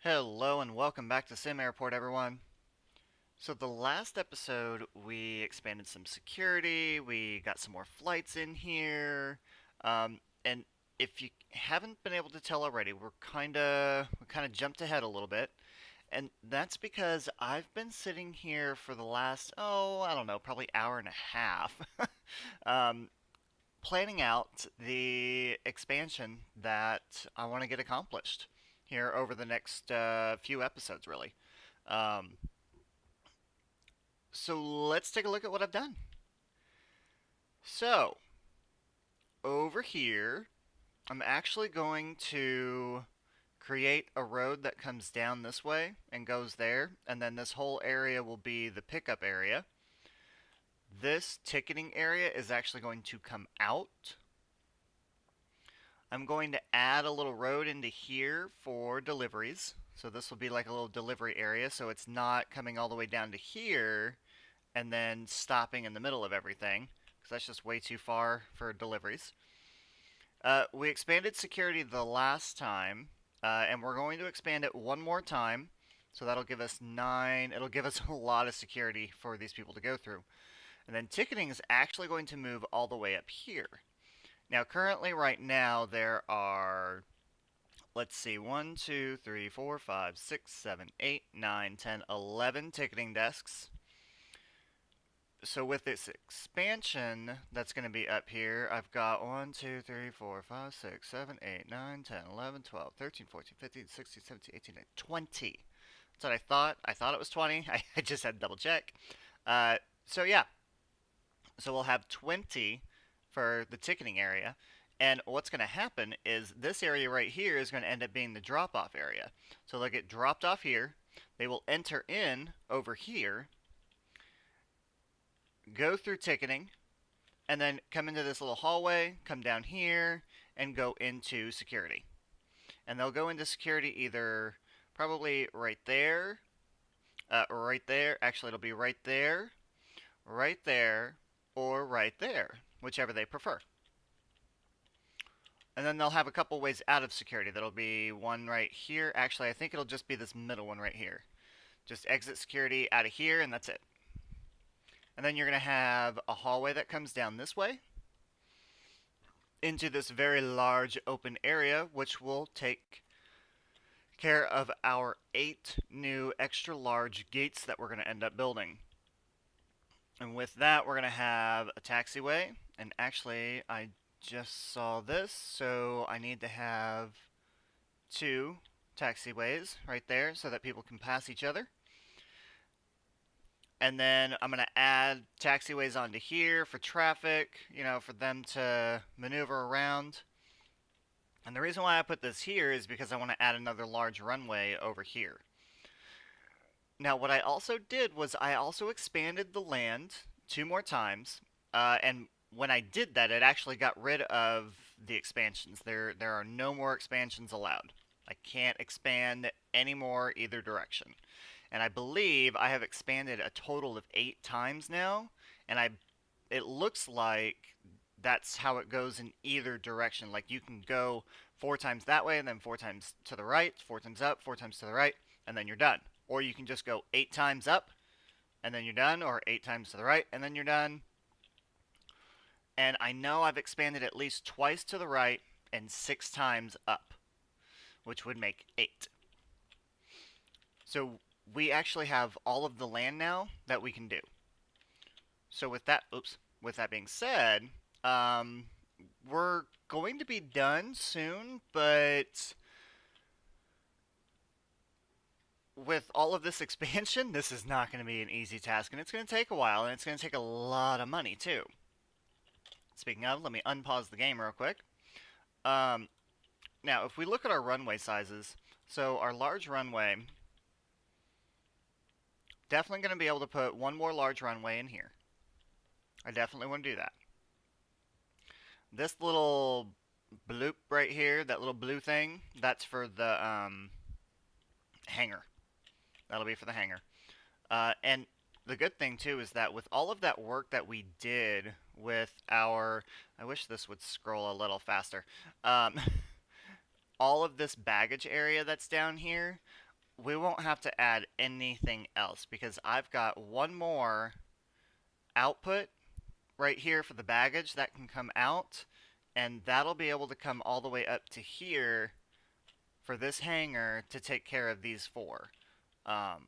Hello and welcome back to Sim Airport, everyone. So the last episode, we expanded some security, we got some more flights in here, and if you haven't been able to tell already, we kind of jumped ahead a little bit, and that's because I've been sitting here for the last, I don't know, probably hour and a half, um, planning out the expansion that I want to get accomplished here over the next few episodes, really. Um, so let's take a look at what I've done. So, over here, I'm actually going to create a road that comes down this way and goes there, and then this whole area will be the pickup area. This ticketing area is actually going to come out. I'm going to add a little road into here for deliveries. So this will be like a little delivery area, so it's not coming all the way down to here and then stopping in the middle of everything, because that's just way too far for deliveries. We expanded security the last time, and we're going to expand it one more time. So that'll give us 9. It'll give us a lot of security for these people to go through. And then ticketing is actually going to move all the way up here. Now, currently, right now, there are, let's see, 1, 2, 3, 4, 5, 6, 7, 8, 9, 10, 11 ticketing desks. So with this expansion that's going to be up here, I've got 1, 2, 3, 4, 5, 6, 7, 8, 9, 10, 11, 12, 13, 14, 15, 16, 17, 18, 19, 20. That's what I thought. I thought it was 20. I just had to double check. So yeah. So we'll have 20 for the ticketing area. And what's going to happen is this area right here is going to end up being the drop-off area. So they'll get dropped off here. They will enter in over here, go through ticketing, and then come into this little hallway, come down here, and go into security. And they'll go into security either probably right there, right there. Actually, it'll be right there, or right there, whichever they prefer. And then they'll have a couple ways out of security. That'll be one right here. Actually, I think it'll just be this middle one right here. Just exit security out of here, and that's it. And then you're going to have a hallway that comes down this way into this very large open area, which will take care of our 8 new extra large gates that we're going to end up building. And with that, we're going to have a taxiway. And actually, I just saw this, so I need to have 2 taxiways right there so that people can pass each other. And then I'm going to add taxiways onto here for traffic, for them to maneuver around. And the reason why I put this here is because I want to add another large runway over here. Now, what I also did was I also expanded the land 2 more times, and when I did that, it actually got rid of the expansions. There are no more expansions allowed. I can't expand any more either direction. And I believe I have expanded a total of 8 times now, and it looks like that's how it goes in either direction. Like you can go 4 times that way, and then 4 times to the right, 4 times up, 4 times to the right, and then you're done. Or you can just go 8 times up, and then you're done, or 8 times to the right, and then you're done. And I know I've expanded at least twice to the right and 6 times up, which would make 8. So we actually have all of the land now that we can do. So with that being said, we're going to be done soon, but with all of this expansion, this is not going to be an easy task, and it's going to take a while, and it's going to take a lot of money too. Speaking of, let me unpause the game real quick. Now, if we look at our runway sizes, so our large runway, definitely going to be able to put one more large runway in here. I definitely want to do that. This little bloop right here, that little blue thing, that's for the hangar. That'll be for the hangar. And the good thing too is that with all of that work that we did with our, I wish this would scroll a little faster. All of this baggage area that's down here, we won't have to add anything else because I've got one more output right here for the baggage that can come out, and that'll be able to come all the way up to here for this hanger to take care of these four. Um,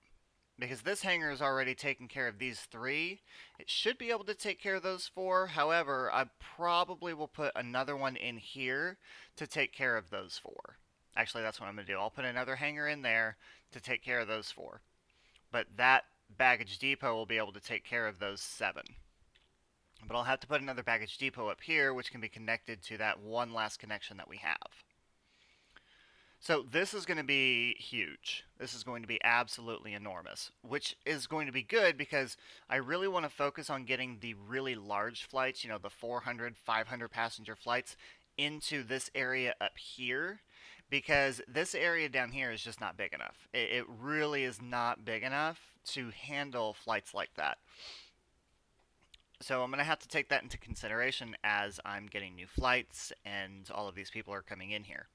because this hanger is already taking care of these three. It should be able to take care of those four. However, I probably will put another one in here to take care of those four. Actually, that's what I'm going to do. I'll put another hanger in there to take care of those four. But that baggage depot will be able to take care of those seven. But I'll have to put another baggage depot up here, which can be connected to that one last connection that we have. So this is going to be huge. This is going to be absolutely enormous, which is going to be good because I really want to focus on getting the really large flights, you know, the 400, 500 passenger flights into this area up here, because this area down here is just not big enough. It really is not big enough to handle flights like that. So I'm going to have to take that into consideration as I'm getting new flights and all of these people are coming in here.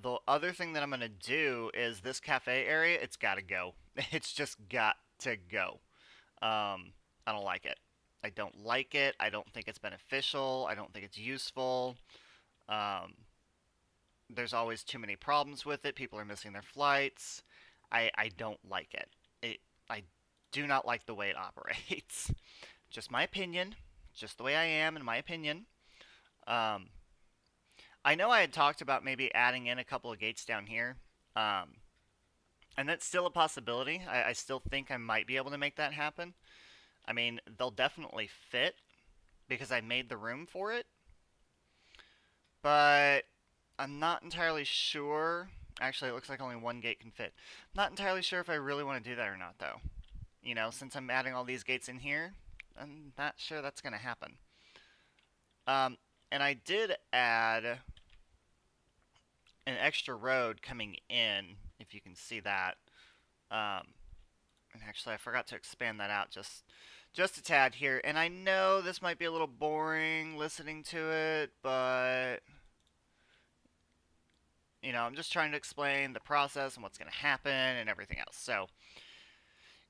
The other thing that I'm going to do is this cafe area, it's got to go. It's just got to go. I don't like it. I don't like it. I don't think it's beneficial. I don't think it's useful. There's always too many problems with it. People are missing their flights. I don't like it. I do not like the way it operates. Just my opinion. Just the way I am, in my opinion. I know I had talked about maybe adding in a couple of gates down here, and that's still a possibility. I still think I might be able to make that happen. I mean, they'll definitely fit because I made the room for it, but I'm not entirely sure. Actually, it looks like only one gate can fit. Not entirely sure if I really want to do that or not, though. You know, since I'm adding all these gates in here, I'm not sure that's going to happen. And I did add an extra road coming in, if you can see that. And actually, I forgot to expand that out just a tad here. And I know this might be a little boring listening to it, but you know, I'm just trying to explain the process and what's going to happen and everything else. So,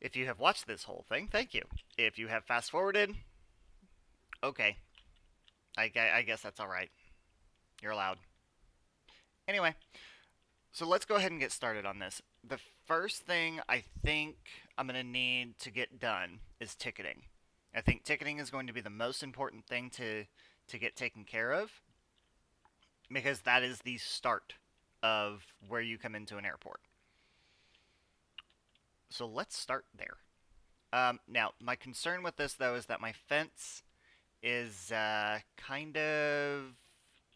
if you have watched this whole thing, thank you. If you have fast forwarded, okay. I guess that's alright. You're allowed. Anyway, so let's go ahead and get started on this. The first thing I think I'm going to need to get done is ticketing. I think ticketing is going to be the most important thing to get taken care of, because that is the start of where you come into an airport. So let's start there. Now, my concern with this, though, is that my fence is kind of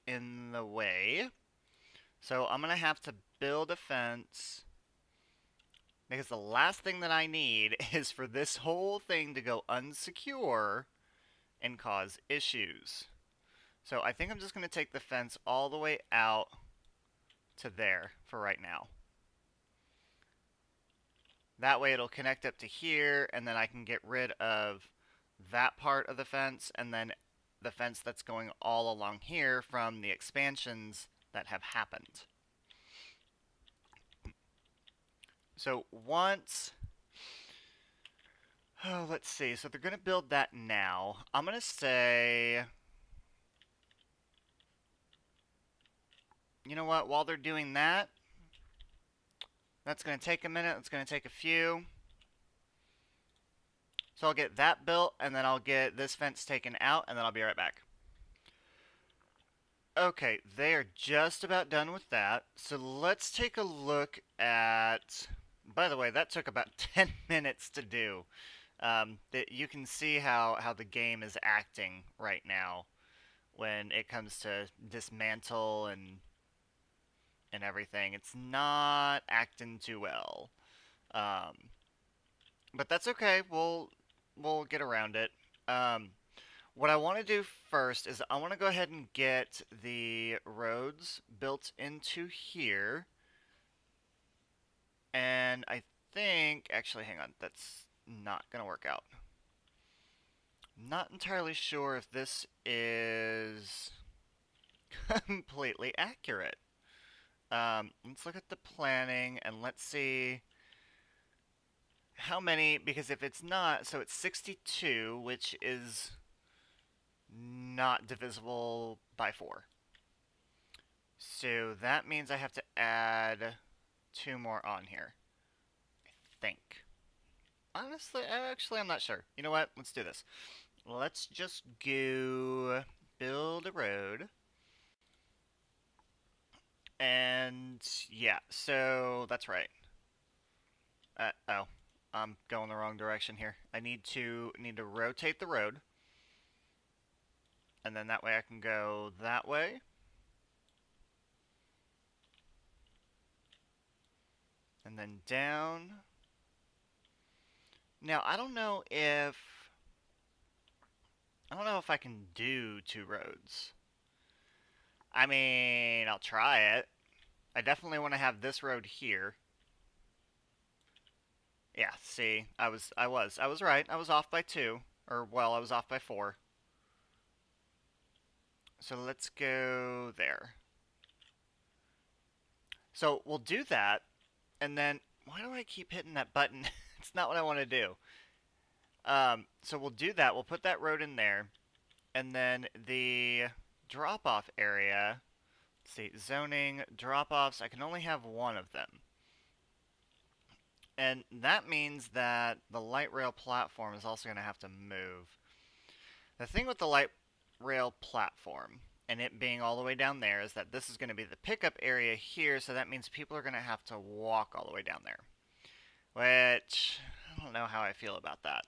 in the way. So I'm going to have to build a fence, because the last thing that I need is for this whole thing to go unsecure and cause issues. So I think I'm just going to take the fence all the way out to there for right now. That way it'll connect up to here, and then I can get rid of that part of the fence, and then the fence that's going all along here from the expansions that have happened. So once, let's see, so they're going to build that now. I'm going to say, you know what, while they're doing that, that's going to take a minute, it's going to take a few. So I'll get that built, and then I'll get this fence taken out, and then I'll be right back. Okay, they are just about done with that. So let's take a look at... By the way, that took about 10 minutes to do. You can see how the game is acting right now when it comes to dismantle and everything. It's not acting too well. But that's okay. We'll get around it. What I want to do first is I want to go ahead and get the roads built into here. And I think, actually, hang on, that's not going to work out. Not entirely sure if this is completely accurate. Let's look at the planning and let's see how many, because if it's not, so it's 62, which is not divisible by 4. So that means I have to add 2 more on here, I think. Honestly, actually, I'm not sure. You know what? Let's do this. Let's just go build a road. And yeah, so that's right. Oh, I'm going the wrong direction here. I need to rotate the road, and then that way I can go that way. And then down. Now, I don't know if I can do 2 roads. I mean, I'll try it. I definitely want to have this road here. Yeah, see, I was right. I was off by 2, or well, I was off by 4. So let's go there. So we'll do that, and then why do I keep hitting that button? It's not what I want to do. So we'll do that. We'll put that road in there, and then the drop-off area. Let's see, zoning drop-offs. I can only have 1 of them. And that means that the light rail platform is also going to have to move. The thing with the light rail platform and it being all the way down there is that this is going to be the pickup area here, so that means people are going to have to walk all the way down there. Which, I don't know how I feel about that.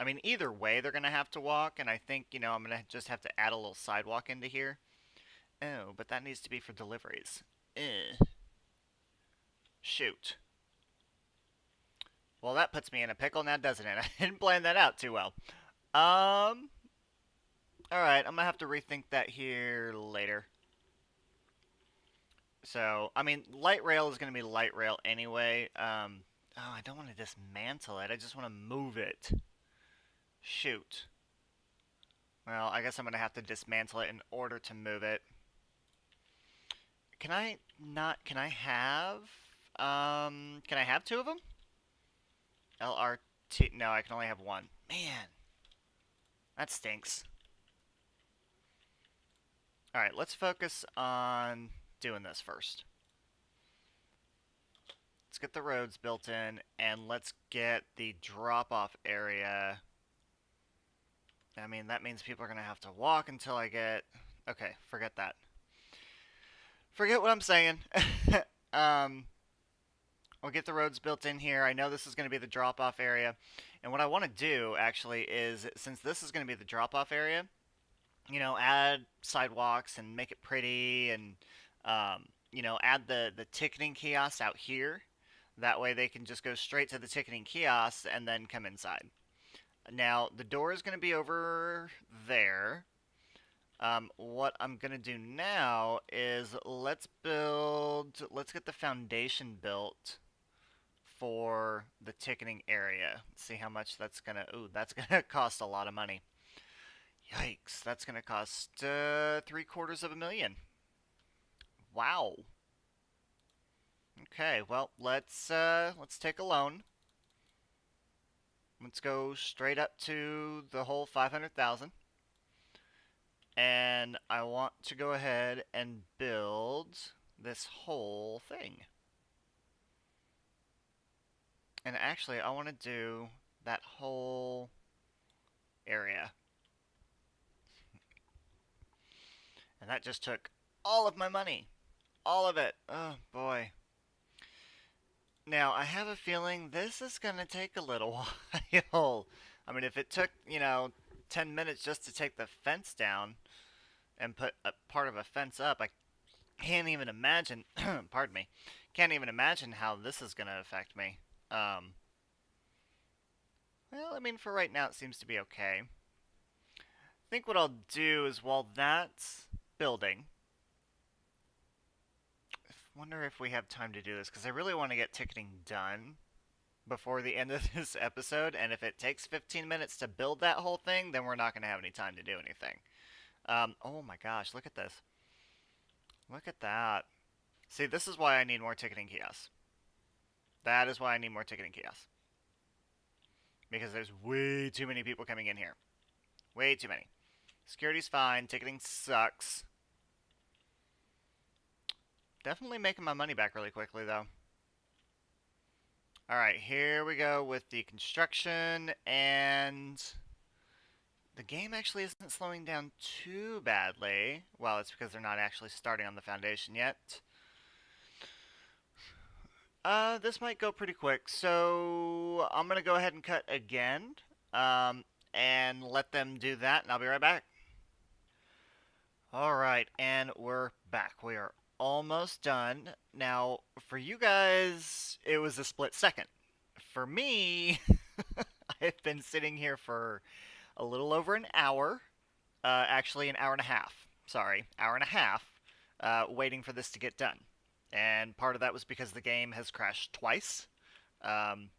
I mean, either way they're going to have to walk, and I think, I'm going to just have to add a little sidewalk into here. Oh, but that needs to be for deliveries. Shoot. Well, that puts me in a pickle now, doesn't it? I didn't plan that out too well. Alright, I'm gonna have to rethink that here later. So, I mean, light rail is gonna be light rail anyway. Oh, I don't want to dismantle it. I just want to move it. Shoot. Well, I guess I'm gonna have to dismantle it in order to move it. Can I have 2 of them? LRT, no, I can only have 1. Man, that stinks. Alright, let's focus on doing this first. Let's get the roads built in, and let's get the drop-off area. I mean, that means people are going to have to walk until I get... Okay, forget that. Forget what I'm saying. We'll get the roads built in here. I know this is going to be the drop-off area. And what I want to do, actually, is since this is going to be the drop-off area, add sidewalks and make it pretty and, add the ticketing kiosks out here. That way they can just go straight to the ticketing kiosks and then come inside. Now, the door is going to be over there. What I'm going to do now is let's get the foundation built for the ticketing area. Let's see how much that's gonna. Ooh, that's gonna cost a lot of money. Yikes! That's gonna cost $750,000. Wow. Okay, well let's take a loan. Let's go straight up to the whole 500,000. And I want to go ahead and build this whole thing. And actually, I want to do that whole area. And that just took all of my money. All of it. Oh, boy. Now, I have a feeling this is going to take a little while. I mean, if it took, 10 minutes just to take the fence down and put a part of a fence up, I can't even imagine, pardon me, can't even imagine how this is going to affect me. Well, I mean, for right now, it seems to be okay. I think what I'll do is while that's building, I wonder if we have time to do this, because I really want to get ticketing done before the end of this episode, and if it takes 15 minutes to build that whole thing, then we're not going to have any time to do anything. Oh my gosh, look at this. Look at that. See, this is why I need more ticketing kiosks. That is why I need more ticketing kiosks. Because there's way too many people coming in here. Way too many. Security's fine. Ticketing sucks. Definitely making my money back really quickly, though. Alright, here we go with the construction, and the game actually isn't slowing down too badly. Well, it's because they're not actually starting on the foundation yet. This might go pretty quick, so I'm gonna go ahead and cut again, and let them do that, and I'll be right back. Alright, and we're back. We are almost done. Now, for you guys, it was a split second. For me, I've been sitting here for a little over an hour, actually an hour and a half. Sorry, hour and a half, waiting for this to get done. And part of that was because the game has crashed twice, um,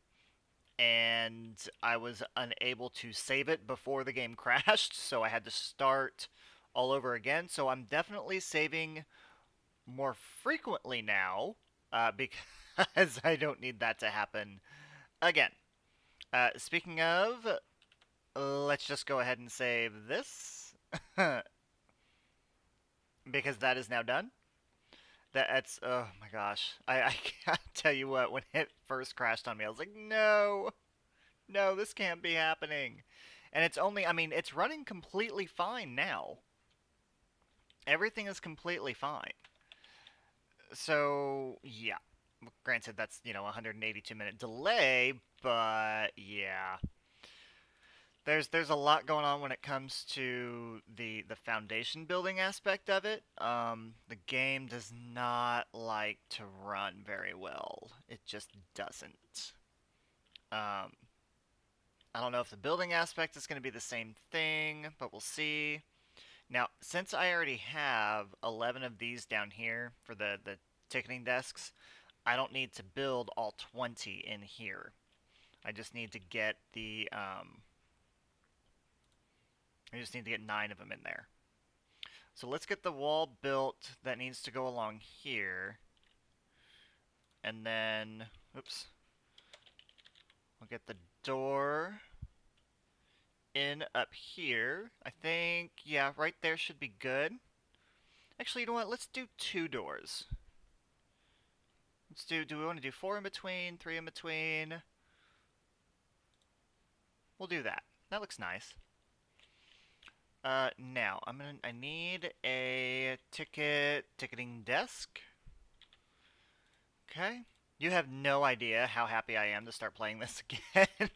and I was unable to save it before the game crashed, so I had to start all over again. So I'm definitely saving more frequently now, because I don't need that to happen again. Speaking of, let's just go ahead and save this, because that is now done. That's, oh my gosh. I can't tell you what, when it first crashed on me, I was like, no, no, this can't be happening. And it's only, I mean, it's running completely fine now. Everything is completely fine. So, yeah. Granted, that's, 182-minute delay, but yeah. There's a lot going on when it comes to the foundation building aspect of it. The game does not like to run very well. It just doesn't. Um, I don't know if the building aspect is going to be the same thing, but we'll see. Now, since I already have 11 of these down here for the ticketing desks, I don't need to build all 20 in here. I just need to get I just need to get 9 of them in there. So let's get the wall built that needs to go along here. And then, oops, we'll get the door in up here. I think, yeah, right there should be good. Actually, you know what? Let's do 2 doors. Do we want to do 4 in between, 3 in between? We'll do that. That looks nice. Now, I need a ticketing desk. Okay. You have no idea how happy I am to start playing this again.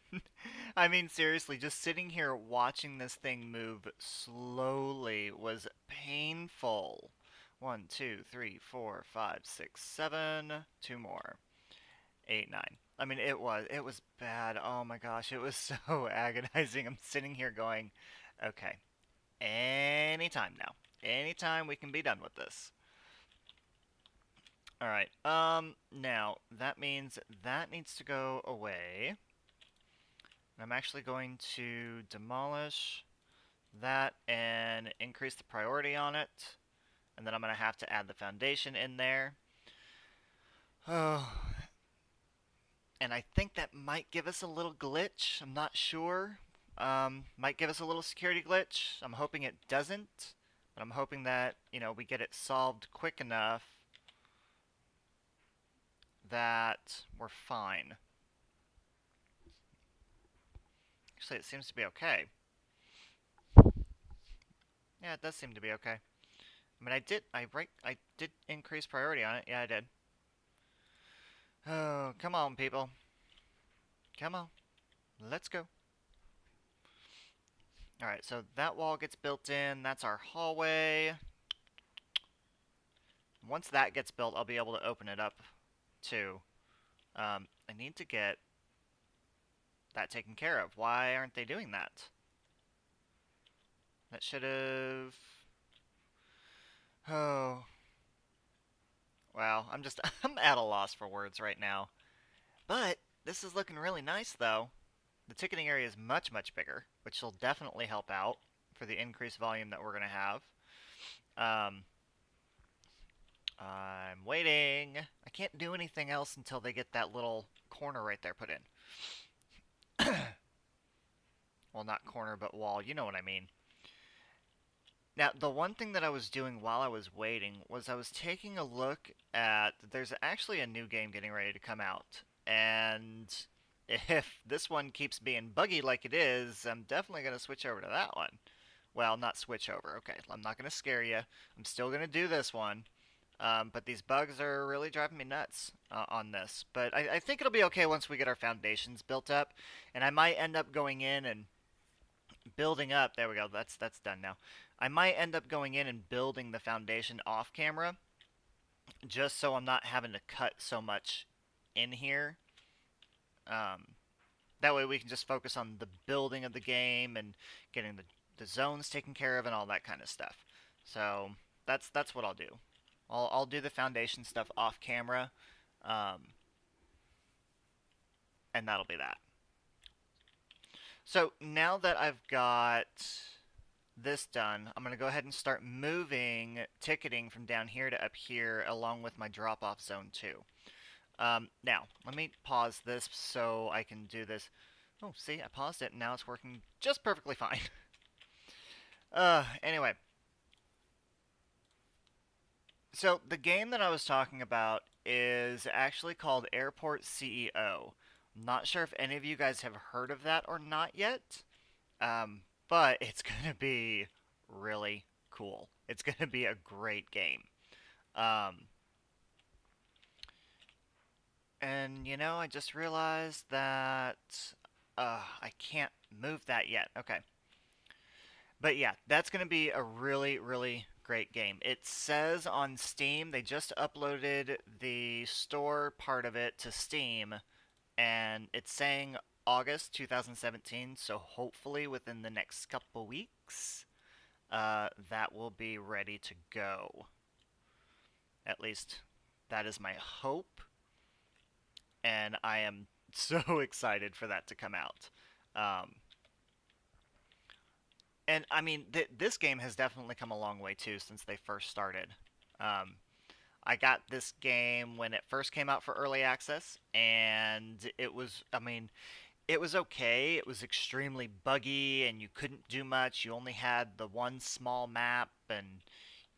I mean, seriously, just sitting here watching this thing move slowly was painful. 1, 2, 3, 4, 5, 6, 7. 2 more. 8, 9. I mean, it was bad. Oh my gosh, it was so agonizing. I'm sitting here going, okay, anytime now. Anytime we can be done with this. Alright, now, that means that needs to go away. I'm actually going to demolish that and increase the priority on it. And then I'm going to have to add the foundation in there. Oh. And I think that might give us a little glitch. I'm not sure. Might give us a little security glitch. I'm hoping it doesn't. But I'm hoping that, we get it solved quick enough that we're fine. Actually, it seems to be okay. Yeah, it does seem to be okay. I mean, I did increase priority on it. Yeah, I did. Oh, come on, people. Come on. Let's go. Alright, so that wall gets built in. That's our hallway. Once that gets built, I'll be able to open it up, too. I need to get that taken care of. Why aren't they doing that? That should have... Oh. Well, I'm at a loss for words right now. But, this is looking really nice, though. The ticketing area is much, much bigger, which will definitely help out for the increased volume that we're going to have. I'm waiting. I can't do anything else until they get that little corner right there put in. Well, not corner, but wall. You know what I mean. Now, the one thing that I was doing while I was waiting was I was taking a look at. There's actually a new game getting ready to come out. And if this one keeps being buggy like it is, I'm definitely going to switch over to that one. Well, not switch over. Okay, I'm not going to scare you. I'm still going to do this one. But these bugs are really driving me nuts on this. But I think it'll be okay once we get our foundations built up. And I might end up going in and building up. There we go. That's done now. I might end up going in and building the foundation off camera, just so I'm not having to cut so much in here. Um, that way we can just focus on the building of the game and getting the zones taken care of and all that kind of stuff. So that's what I'll do. I'll do the foundation stuff off camera, um, and that'll be that. So now that I've got this done, I'm going to go ahead and start moving ticketing from down here to up here along with my drop-off zone too. Now, let me pause this so I can do this. Oh, see, I paused it and now it's working just perfectly fine. Anyway. So, the game that I was talking about is actually called Airport CEO. I'm not sure if any of you guys have heard of that or not yet. But it's going to be really cool. It's going to be a great game. Um, and you know, I just realized that I can't move that yet. Okay. But yeah, that's going to be a really, really great game. It says on Steam, they just uploaded the store part of it to Steam, and it's saying August 2017, so hopefully within the next couple weeks, that will be ready to go. At least that is my hope, and I am so excited for that to come out. Um, and I mean, this game has definitely come a long way too since they first started. Um, I got this game when it first came out for early access, and it was, I mean, it was okay. It was extremely buggy, and you couldn't do much. You only had the one small map, and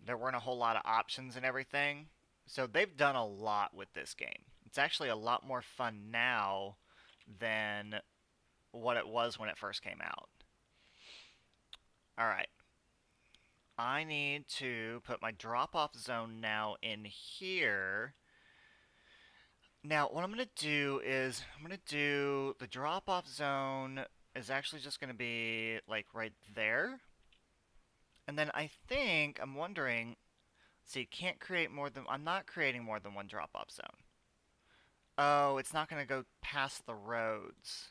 there weren't a whole lot of options and everything. So they've done a lot with this game. It's actually a lot more fun now than what it was when it first came out. All right. I need to put my drop-off zone now in here. Now, what I'm going to do is I'm going to do the drop-off zone is actually just going to be like right there. And then I think, I'm wondering, see, can't create more than, I'm not creating more than one drop-off zone. Oh, it's not going to go past the roads.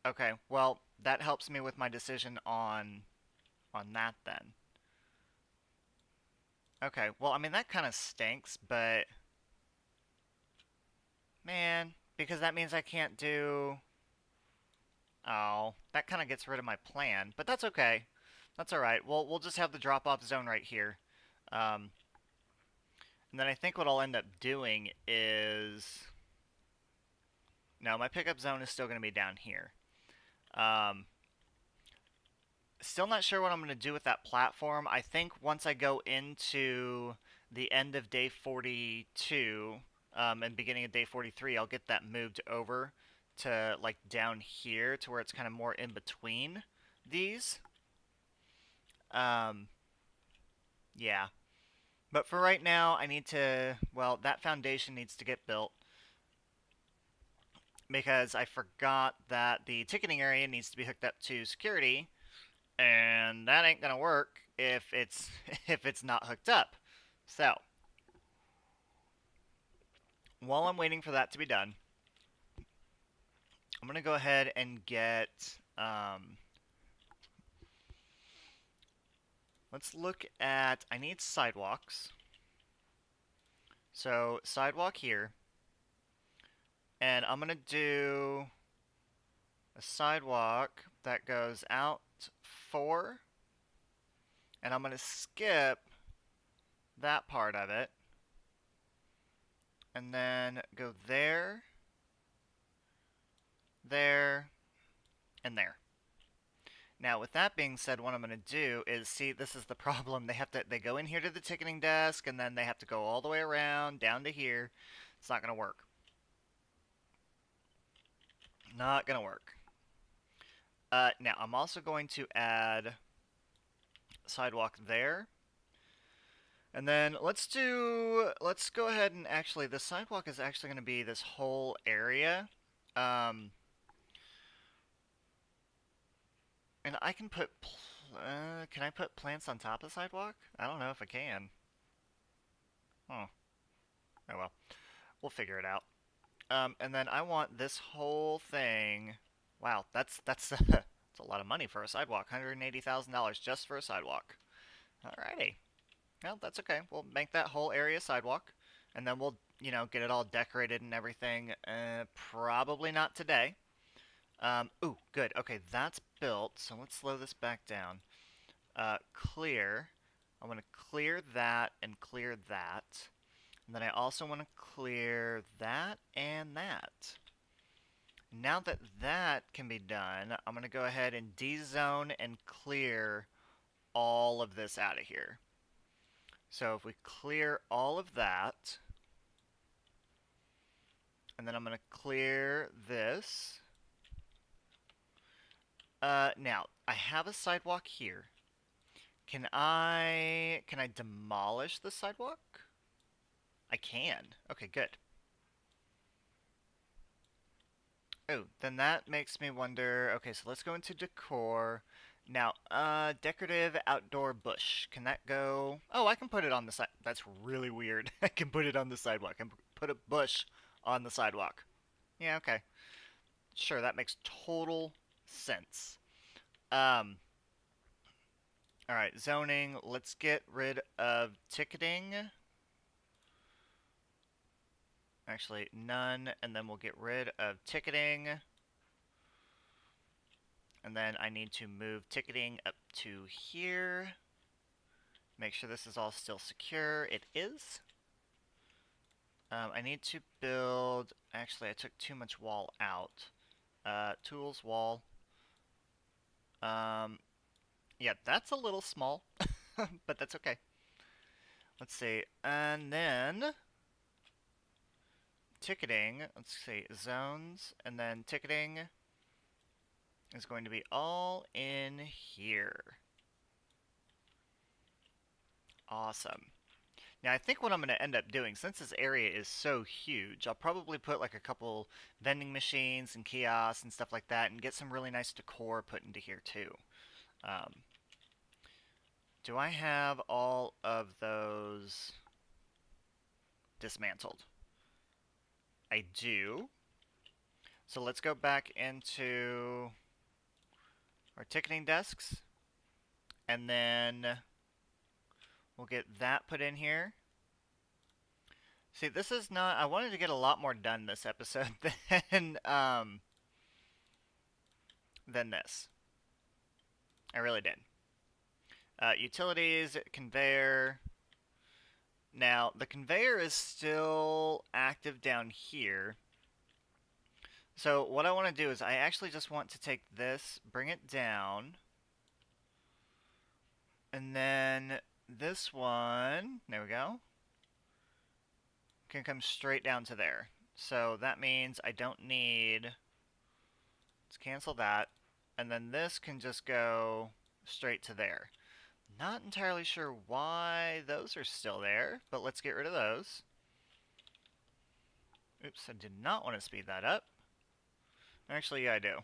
Okay, well, that helps me with my decision on that then. Okay, well, I mean, that kind of stinks, but man, because that means I can't do. Oh, that kind of gets rid of my plan, but that's okay. That's all right. We'll just have the drop-off zone right here. Um, and then I think what I'll end up doing is... No, my pickup zone is still going to be down here. Um, Still not sure what I'm going to do with that platform. I think once I go into the end of day 42 and beginning of day 43, I'll get that moved over to like down here to where it's kind of more in between these. Um, yeah. But for right now, I need to, well, that foundation needs to get built because I forgot that the ticketing area needs to be hooked up to security, and that ain't gonna work if it's if it's not hooked up. So, while I'm waiting for that to be done, I'm gonna go ahead and get let's look at, I need sidewalks. So, sidewalk here. And I'm going to do a sidewalk that goes out 4. And I'm going to skip that part of it. And then go there, there, and there. Now, with that being said, what I'm going to do is, see, this is the problem. They go in here to the ticketing desk, and then they have to go all the way around, down to here. It's not going to work. Not going to work. Now, I'm also going to add sidewalk there. And then let's go ahead and actually, the sidewalk is actually going to be this whole area. And I can put, can I put plants on top of the sidewalk? I don't know if I can. Oh, oh well. We'll figure it out. And then I want this whole thing. Wow, that's that's a lot of money for a sidewalk. $180,000 just for a sidewalk. Alrighty. Well, that's okay. We'll make that whole area sidewalk, and then we'll, get it all decorated and everything. Probably not today. Ooh, good. Okay, that's built. So let's slow this back down. Clear. I want to clear that and clear that. And then I also want to clear that and that. Now that that can be done, I'm going to go ahead and dezone and clear all of this out of here. So if we clear all of that, and then I'm going to clear this. Now, I have a sidewalk here. Can I demolish the sidewalk? I can. Okay, good. Oh, then that makes me wonder. Okay, so let's go into decor. Now, decorative outdoor bush. Can that go? Oh, I can put it on the side. That's really weird. I can put it on the sidewalk. I can put a bush on the sidewalk. Yeah, okay. Sure, that makes total sense. Um, all right, zoning. Let's get rid of ticketing. Actually, none, and then we'll get rid of ticketing. And then I need to move ticketing up to here. Make sure this is all still secure. It is. I need to build... Actually, I took too much wall out. Tools, wall. Yeah, that's a little small, but that's okay. Let's see. And then... ticketing. Let's see. Zones. And then ticketing is going to be all in here. Awesome. Now, I think what I'm going to end up doing, since this area is so huge, I'll probably put like a couple vending machines and kiosks and stuff like that and get some really nice decor put into here too. Do I have all of those dismantled? I do. So let's go back into our ticketing desks, and then we'll get that put in here. See, this is not... I wanted to get a lot more done this episode than this. I really did. Utilities, conveyor. Now, the conveyor is still active down here. So what I want to do is I actually just want to take this, bring it down, and then this one, there we go, can come straight down to there. So that means I don't need, let's cancel that, and then this can just go straight to there. Not entirely sure why those are still there, but let's get rid of those. Oops, I did not want to speed that up. Actually, yeah, I do.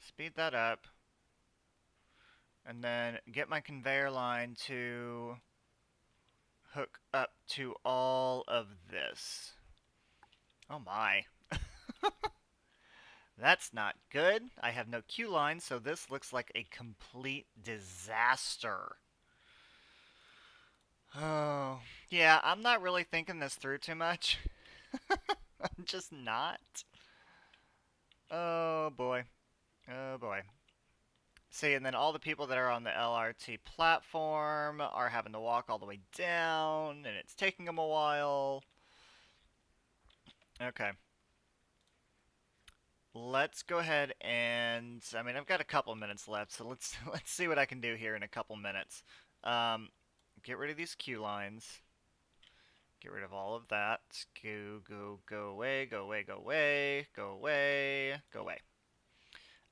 Speed that up. And then get my conveyor line to hook up to all of this. Oh my. That's not good. I have no queue line, so this looks like a complete disaster. Oh, yeah, I'm not really thinking this through too much. I'm just not. Oh boy. Oh boy. See, and then all the people that are on the LRT platform are having to walk all the way down, and it's taking them a while. Okay. Let's go ahead and I mean I've got a couple minutes left, so let's let's see what I can do here in a couple minutes. Um, get rid of these queue lines. Get rid of all of that. Go away, go away, go away, go away, go away.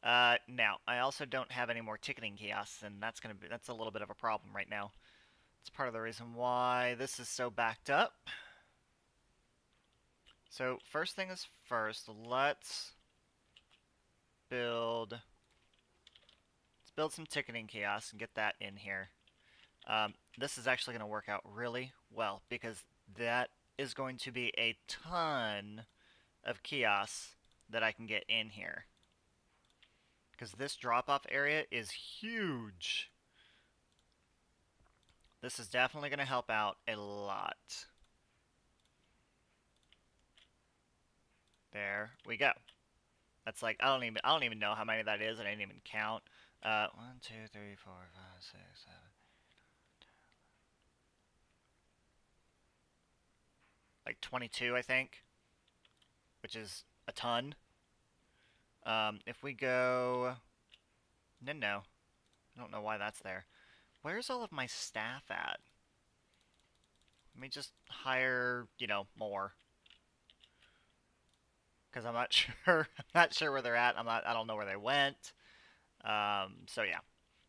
Now I also don't have any more ticketing kiosks, and that's a little bit of a problem right now. It's part of the reason why this is so backed up. So first thing is first, build let's build some ticketing kiosks and get that in here. This is actually going to work out really well because that is going to be a ton of kiosks that I can get in here. Because this drop-off area is huge. This is definitely going to help out a lot. There we go. That's like I don't even know how many that is, and I didn't even count. 1, 2, 3, 4, 5, 6, 7. Like 22, I think, which is a ton. If we go, no, I don't know why that's there. Where's all of my staff at? Let me just hire, more. Because I'm not sure. I'm not sure where they're at. I don't know where they went. So yeah,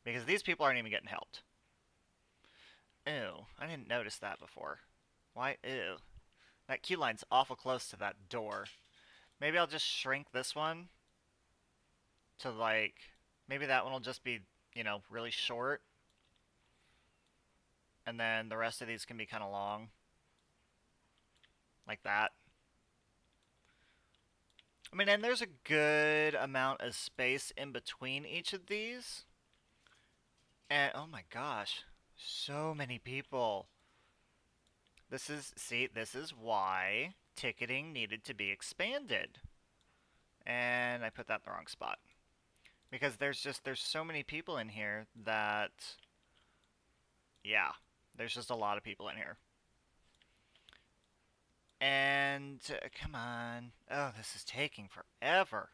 because these people aren't even getting helped. Ew, I didn't notice that before. Why? Ew. That queue line's awful close to that door. Maybe I'll just shrink this one to like, maybe that one will just be, really short. And then the rest of these can be kind of long. Like that. I mean, and there's a good amount of space in between each of these. And, oh my gosh, so many people. This is why ticketing needed to be expanded. And I put that in the wrong spot. Because there's so many people in here that, yeah, there's just a lot of people in here. And, come on. Oh, this is taking forever.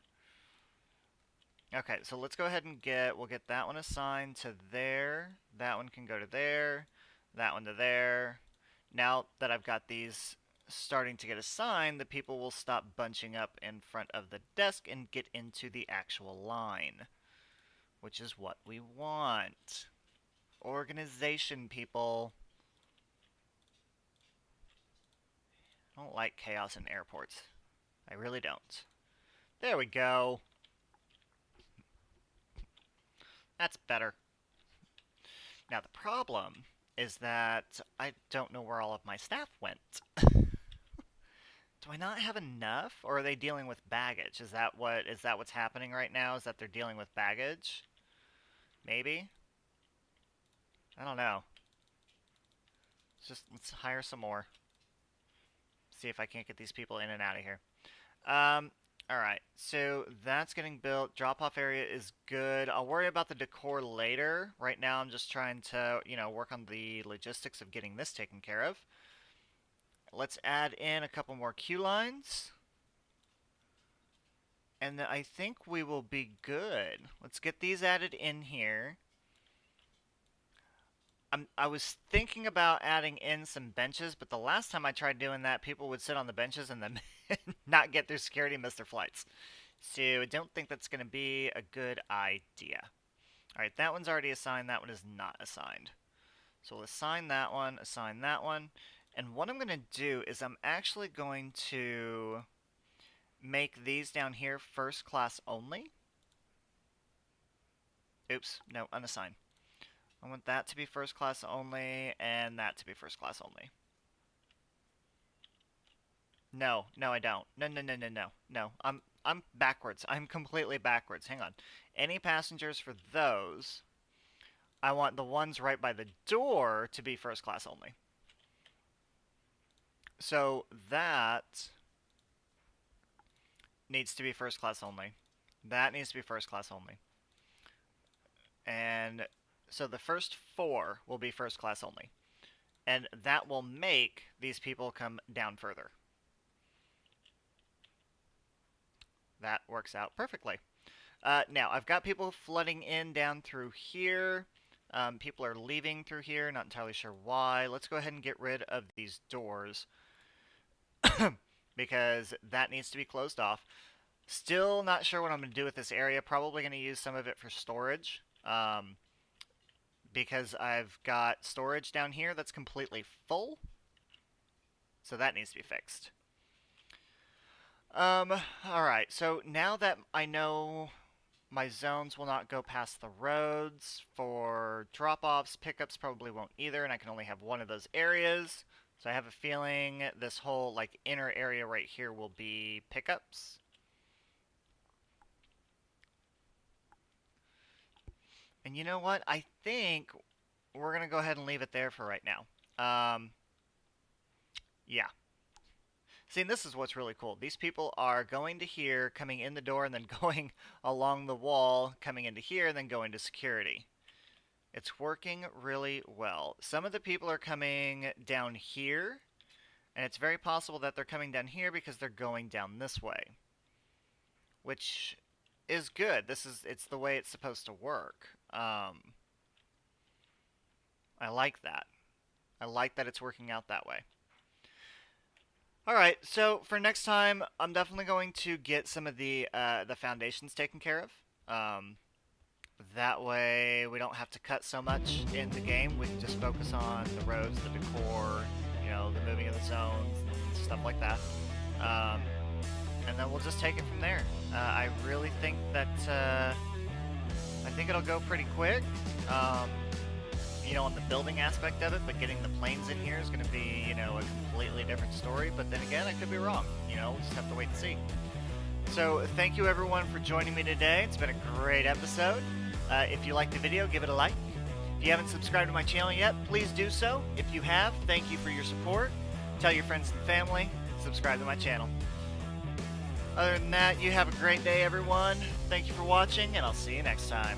Okay, so let's go ahead and we'll get that one assigned to there. That one can go to there. That one to there. Now that I've got these starting to get assigned, the people will stop bunching up in front of the desk and get into the actual line, which is what we want. Organization, people. I don't like chaos in airports. I really don't. There we go. That's better. Now the problem is that I don't know where all of my staff went. Do I not have enough, or are they dealing with baggage? Is that what's happening right now? Is that they're dealing with baggage? Maybe? I don't know. Let's hire some more. See if I can't get these people in and out of here. Alright, so that's getting built. Drop-off area is good. I'll worry about the decor later. Right now I'm just trying to, work on the logistics of getting this taken care of. Let's add in a couple more queue lines. And I think we will be good. Let's get these added in here. I was thinking about adding in some benches, but the last time I tried doing that, people would sit on the benches and then not get through security and miss their flights. So I don't think that's going to be a good idea. Alright, that one's already assigned. That one is not assigned. So we'll assign that one, and what I'm going to do is I'm actually going to make these down here first class only. Oops, no, unassigned. I want that to be first class only, and that to be first class only. No, I don't. No. I'm backwards. I'm completely backwards. Hang on. Any passengers for those, I want the ones right by the door to be first class only. So that needs to be first class only. That needs to be first class only. And so the first 4 will be first class only. And that will make these people come down further. That works out perfectly. Now, I've got people flooding in down through here. People are leaving through here, not entirely sure why. Let's go ahead and get rid of these doors because that needs to be closed off. Still not sure what I'm going to do with this area. Probably going to use some of it for storage because I've got storage down here that's completely full. So that needs to be fixed. Alright, so now that I know my zones will not go past the roads for drop-offs, pickups probably won't either, and I can only have one of those areas. So I have a feeling this whole, like, inner area right here will be pickups. And you know what? I think we're going to go ahead and leave it there for right now. Yeah. See, and this is what's really cool. These people are going to here, coming in the door, and then going along the wall, coming into here, and then going to security. It's working really well. Some of the people are coming down here, and it's very possible that they're coming down here because they're going down this way. Which is good. It's the way it's supposed to work. I like that. I like that it's working out that way. Alright, so for next time, I'm definitely going to get some of the foundations taken care of. That way, we don't have to cut so much in the game. We can just focus on the roads, the decor, you know, the moving of the zones, and stuff like that. And then we'll just take it from there. I really think that, I think it'll go pretty quick. You know, on the building aspect of it, but getting the planes in here is going to be, you know, a completely different story. But then again, I could be wrong. You know, we'll just have to wait and see. So, thank you everyone for joining me today. It's been a great episode. If you liked the video, give it a like. If you haven't subscribed to my channel yet, please do so. If you have, thank you for your support. Tell your friends and family. Subscribe to my channel. Other than that, you have a great day, everyone. Thank you for watching, and I'll see you next time.